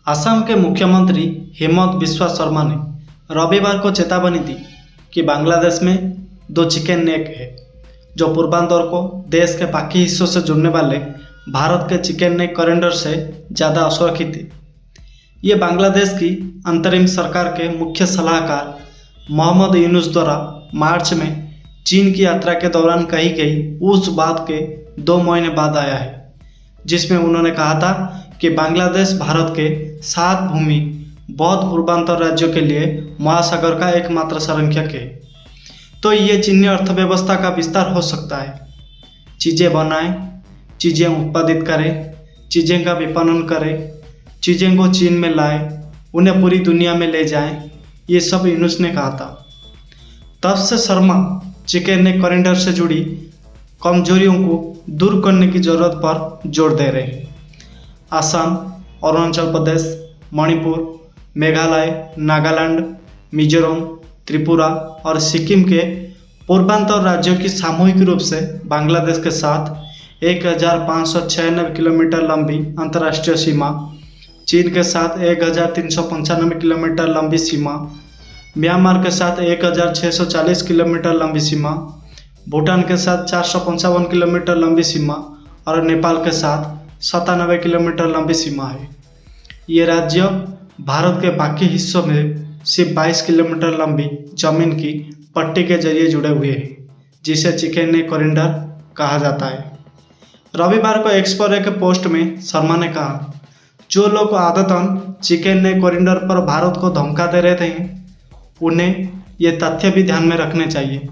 असम के मुख्यमंत्री हेमंत बिस्वा शर्मा ने रविवार को चेतावनी दी कि बांग्लादेश में 2 चिकन नेक है जो पूर्वांचल को देश के बाकी हिस्सों से जुड़ने वाले भारत के चिकन नेक कॉरिडोर से ज़्यादा असुरक्षित है। ये बांग्लादेश की अंतरिम सरकार के मुख्य सलाहकार मोहम्मद यूनुस द्वारा मार्च में चीन की यात्रा के दौरान कही गई उस बात के 2 महीने बाद आया है, जिसमें उन्होंने कहा था कि बांग्लादेश भारत के 7 भूमि बौद्ध पूर्वांचल राज्यों के लिए महासागर का एकमात्र संरक्षक है। तो ये चीनी अर्थव्यवस्था का विस्तार हो सकता है। चीज़ें बनाएं, चीज़ें उत्पादित करें, चीज़ें का विपणन करें, चीज़ें को चीन में लाएं, उन्हें पूरी दुनिया में ले जाएं, ये सब यूनुस ने कहा था। तब से शर्मा चिकन नेक कॉरिडोर से जुड़ी कमजोरियों को दूर करने की जरूरत पर जोर दे रहे हैं। असम, अरुणाचल प्रदेश, मणिपुर, मेघालय, नागालैंड, मिजोरम, त्रिपुरा और सिक्किम के पूर्वांचल राज्यों की सामूहिक रूप से बांग्लादेश के साथ 1596 किलोमीटर लंबी अंतर्राष्ट्रीय सीमा, चीन के साथ 1395 किलोमीटर लंबी सीमा, म्यांमार के साथ 1640 किलोमीटर लंबी सीमा, भूटान के साथ 455 किलोमीटर लंबी सीमा और नेपाल के साथ 97 किलोमीटर लंबी सीमा है। ये राज्य भारत के बाकी हिस्सों में सिर्फ 22 किलोमीटर लंबी जमीन की पट्टी के जरिए जुड़े हुए हैं, जिसे चिकन नेक कॉरिडोर कहा जाता है। रविवार को एक्स पर एक पोस्ट में शर्मा ने कहा, जो लोग आदतन चिकन नेक कॉरिडोर पर भारत को धमका दे रहे थे, उन्हें ये तथ्य भी ध्यान में रखने चाहिए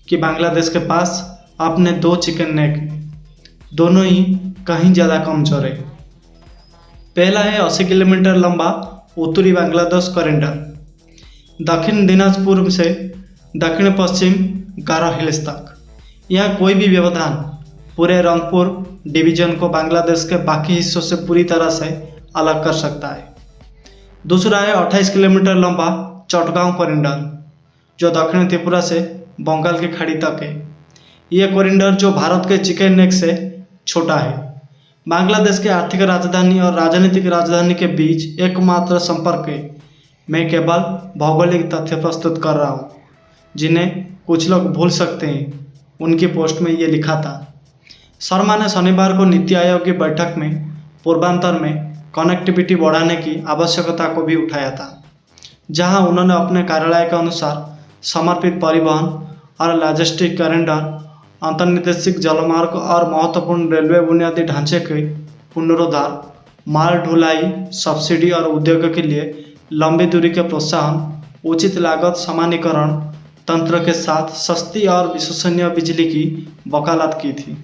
कि बांग्लादेश के पास अपने 2 चिकन नेक हैं, दोनों ही कहीं ज़्यादा कमजोर है। पहला है 80 किलोमीटर लंबा उत्तरी बांग्लादेश कॉरिडोर, दक्षिण दिनाजपुर से दक्षिण पश्चिम गारो हिल्स तक। यहाँ कोई भी व्यवधान पूरे रंगपुर डिवीजन को बांग्लादेश के बाकी हिस्सों से पूरी तरह से अलग कर सकता है। दूसरा है 28 किलोमीटर लंबा चटगांव कॉरिडोर, जो दक्षिण त्रिपुरा से बंगाल की खाड़ी तक है। यह कॉरिडोर जो भारत के चिकन नेक से छोटा है, बांग्लादेश के आर्थिक राजधानी और राजनीतिक राजधानी के बीच एकमात्र संपर्क है। मैं केवल भौगोलिक तथ्य प्रस्तुत कर रहा हूँ, जिन्हें कुछ लोग भूल सकते हैं। उनकी पोस्ट में ये लिखा था। शर्मा ने शनिवार को नीति आयोग की बैठक में पूर्वांचल में कनेक्टिविटी बढ़ाने की आवश्यकता को भी उठाया था, जहां उन्होंने अपने कार्यालय के अनुसार समर्पित परिवहन और लॉजिस्टिक कॉरिडोर, अंतर्निदेशिक जलमार्ग और महत्वपूर्ण रेलवे बुनियादी ढांचे के पुनरुद्धार, माल ढुलाई सब्सिडी और उद्योगों के लिए लंबी दूरी के प्रोत्साहन, उचित लागत समानीकरण तंत्र के साथ सस्ती और विश्वसनीय बिजली की वकालत की थी।